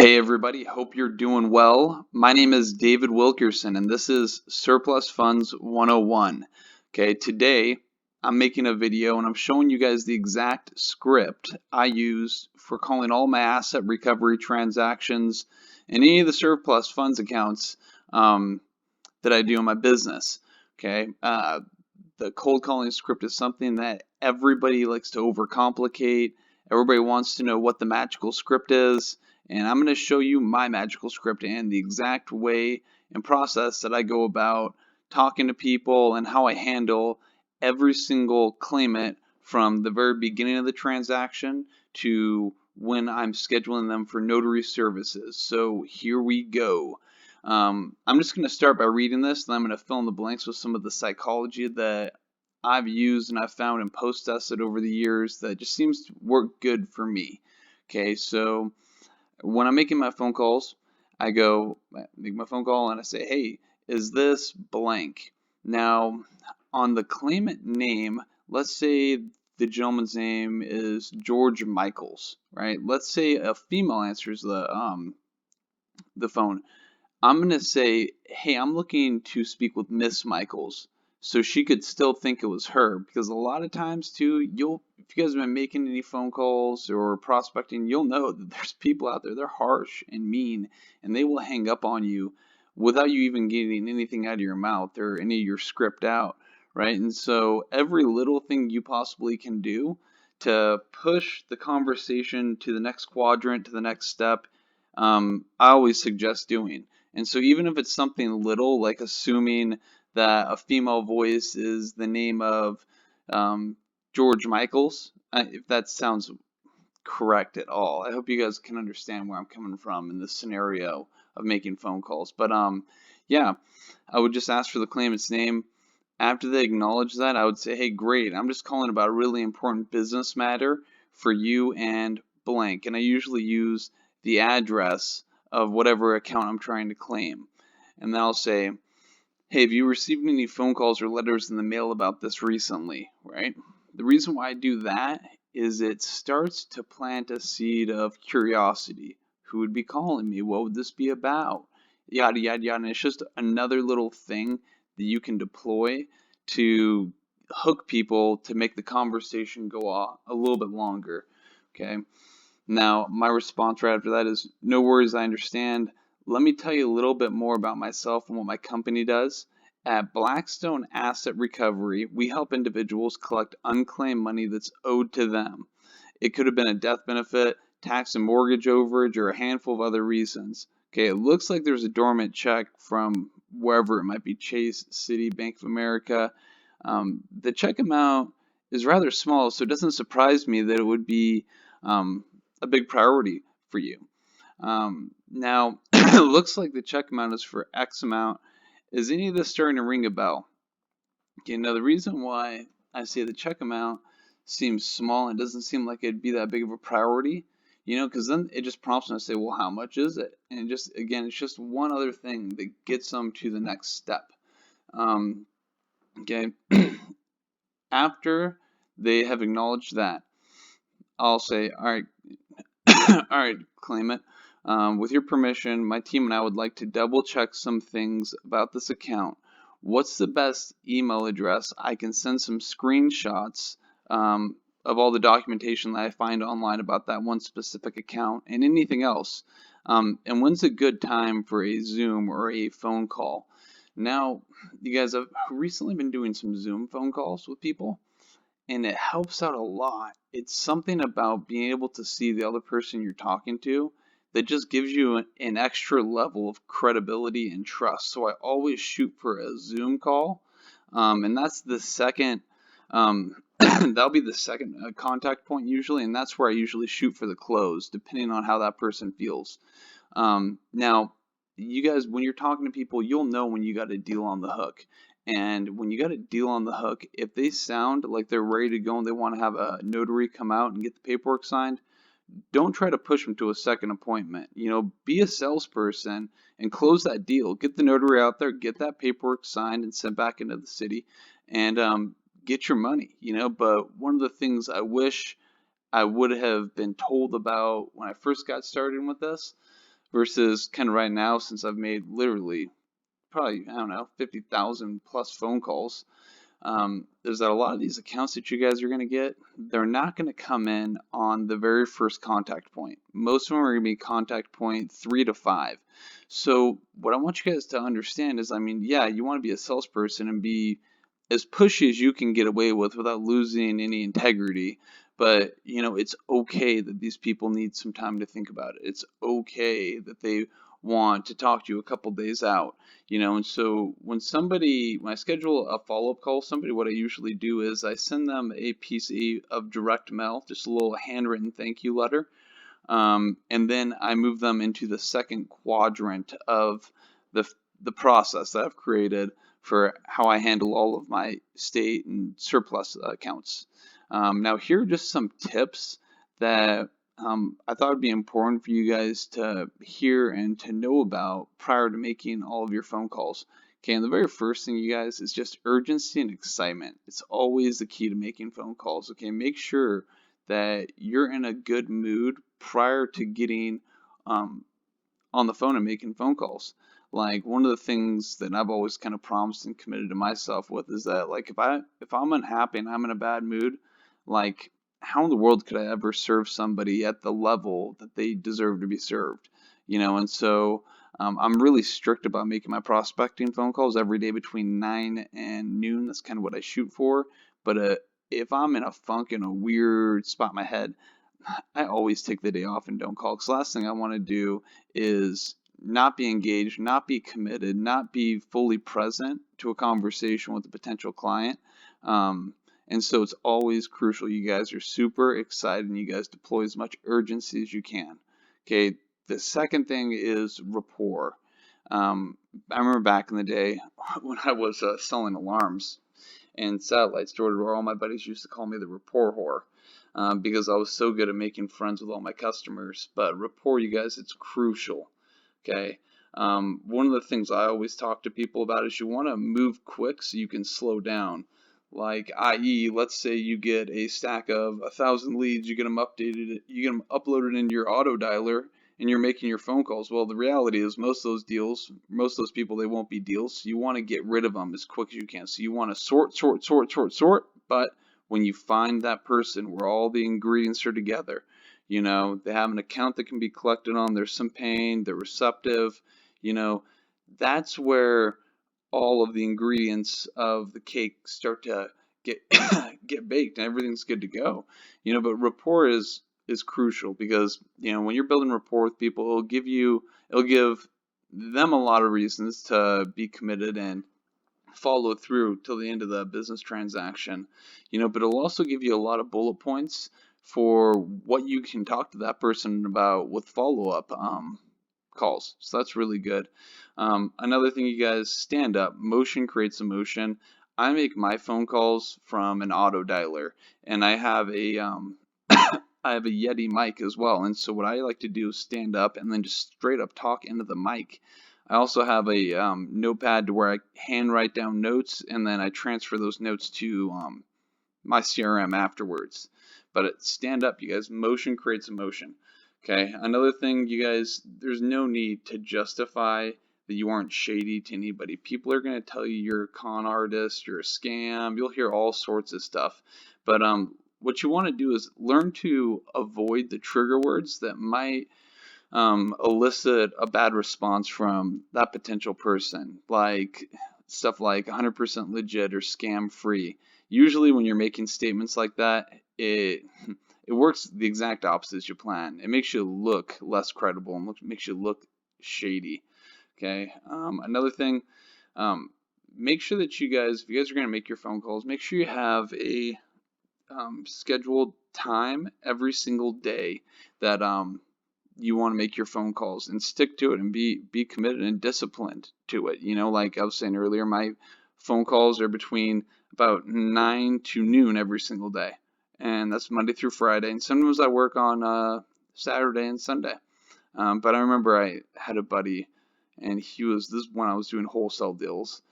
Hey everybody, hope you're doing well. My name is David Wilkerson and this is Surplus Funds 101. Okay, today I'm making a video and I'm showing you guys the exact script I use for calling all my asset recovery transactions and any of the surplus funds accounts that I do in my business. Okay, the cold calling script is something that everybody likes to overcomplicate. Everybody wants to know what the magical script is, and I'm going to show you my magical script and the exact way and process that I go about talking to people and how I handle every single claimant from the very beginning of the transaction to when I'm scheduling them for notary services. So here we go. I'm just going to start by reading this, and I'm going to fill in the blanks with some of the psychology that I've used and I've found and post tested over the years that just seems to work good for me. Okay, so when I'm making my phone calls, I make my phone call and I say, hey, is this blank? Now, on the claimant name, let's say the gentleman's name is George Michaels, right? Let's say a female answers the phone. I'm going to say, hey, I'm looking to speak with Miss Michaels. So she could still think it was her, because a lot of times too, if you guys have been making any phone calls or prospecting, you'll know that there's people out there, they're harsh and mean, and they will hang up on you without you even getting anything out of your mouth or any of your script out, right? And so every little thing you possibly can do to push the conversation to the next quadrant, to the next step, I always suggest doing. And so even if it's something little, like assuming that a female voice is the name of George Michaels, if that sounds correct at all. I hope you guys can understand where I'm coming from in this scenario of making phone calls. But yeah, I would just ask for the claimant's name. After they acknowledge that, I would say, hey, great, I'm just calling about a really important business matter for you and blank. And I usually use the address of whatever account I'm trying to claim. And then I'll say, hey, have you received any phone calls or letters in the mail about this recently, right? The reason why I do that is it starts to plant a seed of curiosity. Who would be calling me? What would this be about? Yada, yada, yada. And it's just another little thing that you can deploy to hook people to make the conversation go on a little bit longer, okay? Now, my response right after that is, no worries, I understand. Let me tell you a little bit more about myself and what my company does. At Blackstone Asset Recovery, we help individuals collect unclaimed money that's owed to them. It could have been a death benefit, tax and mortgage overage, or a handful of other reasons. Okay, it looks like there's a dormant check from wherever it might be, Chase, Citi, Bank of America. The check amount is rather small, so it doesn't surprise me that it would be a big priority for you. Now, it looks like the check amount is for X amount. Is any of this starting to ring a bell? Okay, now the reason why I say the check amount seems small and doesn't seem like it'd be that big of a priority, because then it just prompts them to say, well, how much is it? And just, again, it's just one other thing that gets them to the next step. Okay, after they have acknowledged that, I'll say, all right, all right, claimant. With your permission, my team and I would like to double check some things about this account. What's the best email address? I can send some screenshots of all the documentation that I find online about that one specific account and anything else. And when's a good time for a Zoom or a phone call? Now, you guys have recently been doing some Zoom phone calls with people, and it helps out a lot. It's something about being able to see the other person you're talking to that just gives you an extra level of credibility and trust. So I always shoot for a Zoom call, and that's the second, that'll be the second contact point usually, and that's where I usually shoot for the close, depending on how that person feels. Now, you guys, when you're talking to people, you'll know when you got a deal on the hook. And when you got a deal on the hook, if they sound like they're ready to go and they want to have a notary come out and get the paperwork signed, don't try to push them to a second appointment. Be a salesperson and close that deal. Get the notary out there, get that paperwork signed and sent back into the city, and get your money. But one of the things I wish I would have been told about when I first got started with this versus kind of right now, since I've made literally probably, I don't know, 50,000 plus phone calls, is that a lot of these accounts that you guys are going to get, they're not going to come in on the very first contact point. Most of them are going to be contact point 3 to 5. So what I want you guys to understand is, I mean, yeah, you want to be a salesperson and be as pushy as you can get away with without losing any integrity. But, you know, it's okay that these people need some time to think about it. It's okay that they want to talk to you a couple days out, you know. And so when I schedule a follow-up call with somebody, what I usually do is I send them a piece of direct mail, just a little handwritten thank you letter. And then I move them into the second quadrant of the process that I've created for how I handle all of my state and surplus accounts. Now, here are just some tips that I thought would be important for you guys to hear and to know about prior to making all of your phone calls. Okay, and the very first thing, you guys, is just urgency and excitement. It's always the key to making phone calls. Okay, make sure that you're in a good mood prior to getting on the phone and making phone calls. Like, one of the things that I've always kind of promised and committed to myself with is that, like, if I'm unhappy and I'm in a bad mood, like, how in the world could I ever serve somebody at the level that they deserve to be served? You know, and so I'm really strict about making my prospecting phone calls every day between 9 and noon. That's kind of what I shoot for. But if I'm in a funk and a weird spot in my head, I always take the day off and don't call. Because the last thing I want to do is not be engaged, not be committed, not be fully present to a conversation with a potential client. And so it's always crucial you guys are super excited and you guys deploy as much urgency as you can. Okay, the second thing is rapport. I remember back in the day when I was selling alarms and satellite storage, where all my buddies used to call me the rapport whore, because I was so good at making friends with all my customers. But rapport, you guys, it's crucial. Okay. One of the things I always talk to people about is you want to move quick so you can slow down. Like, i.e., let's say you get a stack of 1,000 leads, you get them updated, you get them uploaded into your auto dialer, and you're making your phone calls. Well, the reality is most of those people, they won't be deals. So you want to get rid of them as quick as you can. So you want to sort. But when you find that person where all the ingredients are together, you know, they have an account that can be collected on, there's some pain, they're receptive, you know, that's where all of the ingredients of the cake start to get get baked and everything's good to go. You know, but rapport is crucial because, you know, when you're building rapport with people, it'll give them a lot of reasons to be committed and follow through till the end of the business transaction. You know, but it'll also give you a lot of bullet points for what you can talk to that person about with follow-up calls. So that's really good. Another thing, you guys, stand up. Motion creates emotion. I make my phone calls from an auto dialer, and I have a I have a Yeti mic as well. And so what I like to do is stand up and then just straight up talk into the mic. I also have a notepad to where I hand write down notes, and then I transfer those notes to my CRM afterwards. But stand up, you guys. Motion creates emotion. Okay, another thing, you guys, there's no need to justify that you aren't shady to anybody. People are going to tell you you're a con artist, you're a scam, you'll hear all sorts of stuff. But what you want to do is learn to avoid the trigger words that might elicit a bad response from that potential person, like stuff like 100% legit or scam free. Usually when you're making statements like that, it works the exact opposite as you plan. It makes you look less credible and makes you look shady. Okay. Another thing, make sure that you guys, if you guys are going to make your phone calls, make sure you have a scheduled time every single day that you want to make your phone calls, and stick to it and be committed and disciplined to it. You know, like I was saying earlier, my phone calls are between about 9 to noon every single day. And that's Monday through Friday. And sometimes I work on Saturday and Sunday. But I remember I had a buddy, and this when I was doing wholesale deals,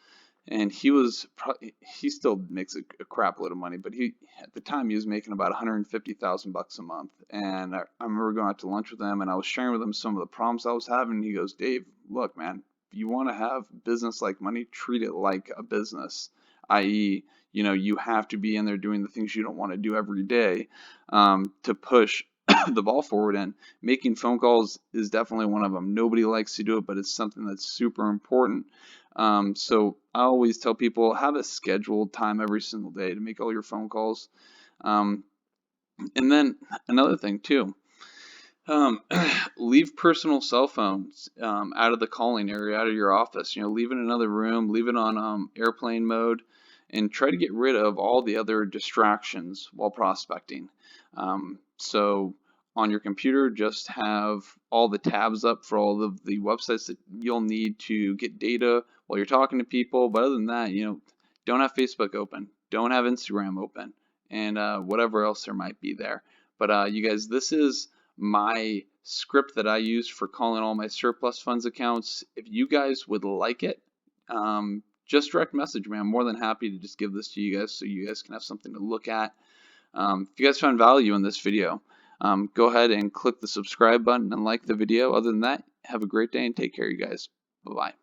and he still makes a crap load of money, but at the time he was making about 150,000 bucks a month. And I remember going out to lunch with him, and I was sharing with him some of the problems I was having. And he goes, Dave, look, man, if you want to have business like money, treat it like a business, i.e., you have to be in there doing the things you don't want to do every day, to push the ball forward. And making phone calls is definitely one of them. Nobody likes to do it, but it's something that's super important. So I always tell people, have a scheduled time every single day to make all your phone calls. Um, and then another thing too, leave personal cell phones out of the calling area, out of your office. Leave it in another room, leave it on airplane mode, and try to get rid of all the other distractions while prospecting. So on your computer, just have all the tabs up for all of the websites that you'll need to get data while you're talking to people. But other than that, don't have Facebook open, don't have Instagram open, and whatever else there might be there. But you guys, this is my script that I use for calling all my surplus funds accounts. If you guys would like it, just direct message me. I'm more than happy to just give this to you guys so you guys can have something to look at. If you guys found value in this video, go ahead and click the subscribe button and like the video. Other than that, have a great day and take care, you guys. Bye-bye.